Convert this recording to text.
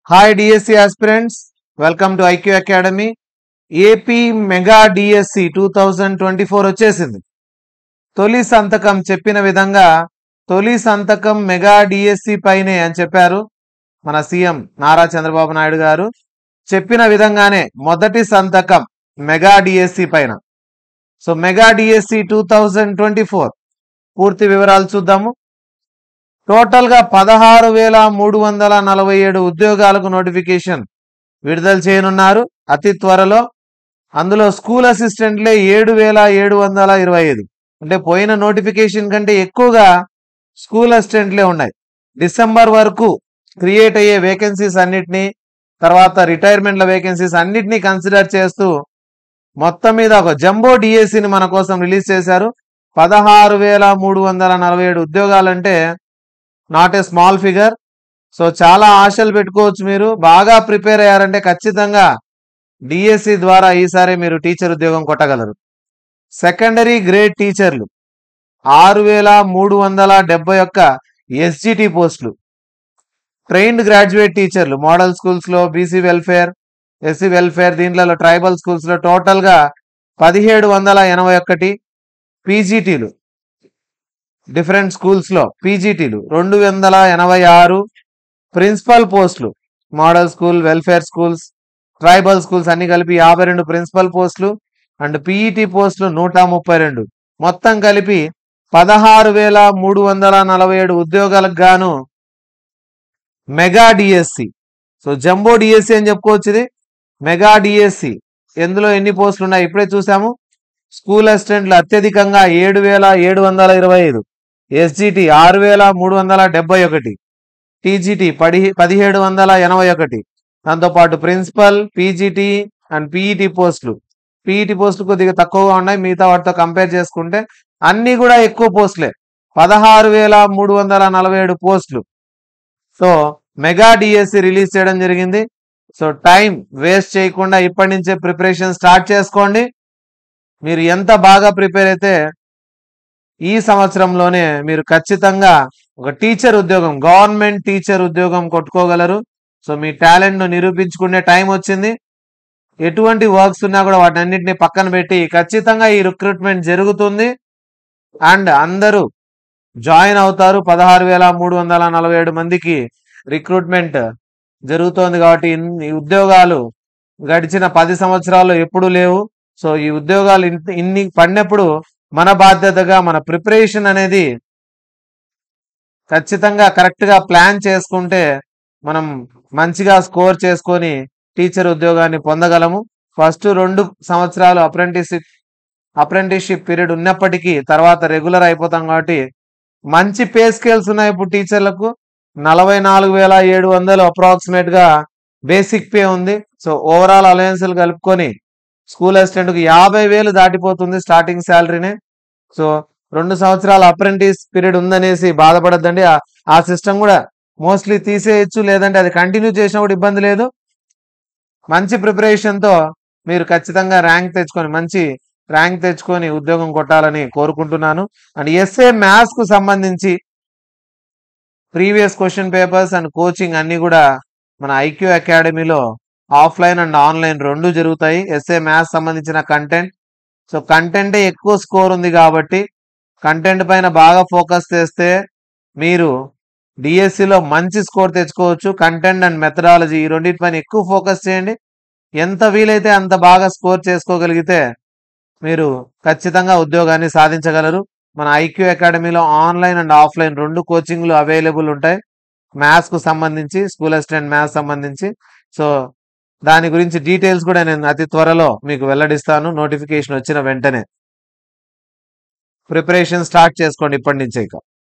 Hi DSC aspirants, welcome to IQ Academy. AP mega DSC 2024 వచ్చేసింది. తొలి సంతకం చెప్పిన విధంగా తొలి సంతకం మెగా డిఎస్సి పైనే అని చెప్పారు మన సీఎం నారా చంద్రబాబు నాయుడు గారు. చెప్పిన విధంగానే మొదటి సంతకం మెగా డిఎస్సి పైన. సో మెగా డిఎస్సి 2024 పూర్తి వివరాలు చూద్దాము. టోటల్గా 16,347 ఉద్యోగాలకు నోటిఫికేషన్ విడుదల చేయనున్నారు అతి త్వరలో. అందులో స్కూల్ అసిస్టెంట్లే 7,725, అంటే పోయిన నోటిఫికేషన్ కంటే ఎక్కువగా స్కూల్ అసిస్టెంట్లే ఉన్నాయి. డిసెంబర్ వరకు క్రియేట్ అయ్యే వేకెన్సీస్ అన్నిటినీ, తర్వాత రిటైర్మెంట్ల వేకెన్సీస్ అన్నిటినీ కన్సిడర్ చేస్తూ మొత్తం మీద ఒక జంబో డిఎస్సిని మన కోసం రిలీజ్ చేశారు. 16,347 ఉద్యోగాలంటే not a small figure. So చాలా ఆశలు పెట్టుకోవచ్చు. మీరు బాగా ప్రిపేర్ అయ్యారంటే ఖచ్చితంగా డిఎస్సి ద్వారా ఈసారి మీరు టీచర్ ఉద్యోగం కొట్టగలరు. సెకండరీ గ్రేడ్ టీచర్లు 6,371 ఎస్జిటి పోస్టులు. ట్రైన్డ్ గ్రాడ్యుయేట్ టీచర్లు మోడల్ స్కూల్స్లో, బీసీ వెల్ఫేర్, ఎస్సీ వెల్ఫేర్, దీంట్లో ట్రైబల్ స్కూల్స్లో టోటల్గా 1,781. పీజీటీలు డిఫరెంట్ స్కూల్స్లో పీజీటీలు 286. ప్రిన్సిపల్ పోస్టులు model school, welfare schools, tribal schools అన్ని కలిపి 52 ప్రిన్సిపల్ పోస్టులు అండ్ పీఈటీ పోస్టులు 132. మొత్తం కలిపి 16,347 ఉద్యోగాలకు గాను mega DSC. So jumbo DSC అని చెప్పుకోవచ్చు ఇది. మెగా డిఎస్సి ఎందులో ఎన్ని పోస్టులు ఉన్నాయి ఇప్పుడే చూసాము. స్కూల్ అసిస్టెంట్లు అత్యధికంగా 7,725, ఎస్జిటి 6,371, టీజీటీ 1,781. దాంతోపాటు ప్రిన్సిపల్, పీజీటీ అండ్ పీఈటీ పోస్టులు. పీఈటీ పోస్టులు కొద్దిగా తక్కువగా ఉన్నాయి, మిగతా వాటితో కంపేర్ చేసుకుంటే అన్ని కూడా ఎక్కువ పోస్టులే. 16,347 పోస్టులు. సో మెగా డిఎస్సి రిలీజ్ చేయడం జరిగింది. సో టైం వేస్ట్ చేయకుండా ఇప్పటి నుంచే ప్రిపరేషన్ స్టార్ట్ చేసుకోండి. మీరు ఎంత బాగా ప్రిపేర్ అయితే ఈ సంవత్సరంలోనే మీరు ఖచ్చితంగా ఒక టీచర్ ఉద్యోగం, గవర్నమెంట్ టీచర్ ఉద్యోగం కొట్టుకోగలరు. సో మీ టాలెంట్ను నిరూపించుకునే టైం వచ్చింది. ఎటువంటి వర్క్స్ ఉన్నా కూడా వాటి అన్నింటినీ పక్కన పెట్టి ఖచ్చితంగా ఈ రిక్రూట్మెంట్ జరుగుతుంది అండ్ అందరూ జాయిన్ అవుతారు. 16,347 మందికి రిక్రూట్మెంట్ జరుగుతోంది కాబట్టి ఈ ఉద్యోగాలు గడిచిన 10 సంవత్సరాల్లో ఎప్పుడూ లేవు. సో ఈ ఉద్యోగాలు ఇన్ని పడినప్పుడు మన బాధ్యతగా మన ప్రిపరేషన్ అనేది ఖచ్చితంగా కరెక్ట్గా ప్లాన్ చేసుకుంటే మనం మంచిగా స్కోర్ చేసుకొని టీచర్ ఉద్యోగాన్ని పొందగలము. ఫస్ట్ 2 సంవత్సరాలు అప్రెంటిస్షిప్ పీరియడ్ ఉన్నప్పటికీ తర్వాత రెగ్యులర్ అయిపోతాం కాబట్టి మంచి పే స్కేల్స్ ఉన్నాయి. ఇప్పుడు టీచర్లకు 44,700 అప్రాక్సిమేట్గా బేసిక్ పే ఉంది. సో ఓవరాల్ అలయన్స్లు కలుపుకొని స్కూల్ అసిస్టెంట్కి 50,000 దాటిపోతుంది స్టార్టింగ్ శాలరీనే. సో 2 సంవత్సరాల అప్రెంటిస్ పీరియడ్ ఉందనేసి బాధపడద్దండి. ఆ సిస్టమ్ కూడా మోస్ట్లీ తీసేయచ్చు, లేదంటే అది కంటిన్యూ చేసినా కూడా ఇబ్బంది లేదు. మంచి ప్రిపరేషన్తో మీరు ఖచ్చితంగా మంచి ర్యాంక్ తెచ్చుకొని ఉద్యోగం కొట్టాలని కోరుకుంటున్నాను. అండ్ ఎస్ఏ మ్యాథ్స్కు సంబంధించి previous question papers and coaching అన్నీ కూడా మన ఐక్యూ అకాడమీలో ఆఫ్లైన్ అండ్ ఆన్లైన్ 2 జరుగుతాయి. ఎస్ఏ మ్యాథ్స్ సంబంధించిన కంటెంట్. సో కంటెంటే ఎక్కువ స్కోర్ ఉంది కాబట్టి కంటెంట్ పైన బాగా ఫోకస్ చేస్తే మీరు డిఎస్సిలో మంచి స్కోర్ తెచ్చుకోవచ్చు. కంటెంట్ అండ్ మెథడాలజీ ఈ రెండింటిపైన ఎక్కువ ఫోకస్ చేయండి. ఎంత వీలైతే అంత బాగా స్కోర్ చేసుకోగలిగితే మీరు ఖచ్చితంగా ఉద్యోగాన్ని సాధించగలరు. మన ఐక్యూ అకాడమీలో ఆన్లైన్ అండ్ ఆఫ్లైన్ 2 కోచింగ్లు అవైలబుల్ ఉంటాయి. మ్యాథ్స్కు సంబంధించి, స్కూల్ అసిస్టెంట్ మ్యాథ్స్ సంబంధించి. సో దాని గురించి డీటెయిల్స్ కూడా నేను అతి త్వరలో మీకు వెల్లడిస్తాను నోటిఫికేషన్ వచ్చిన వెంటనే. ప్రిపరేషన్ స్టార్ట్ చేసుకోండి ఇప్పటి నుంచే ఇక.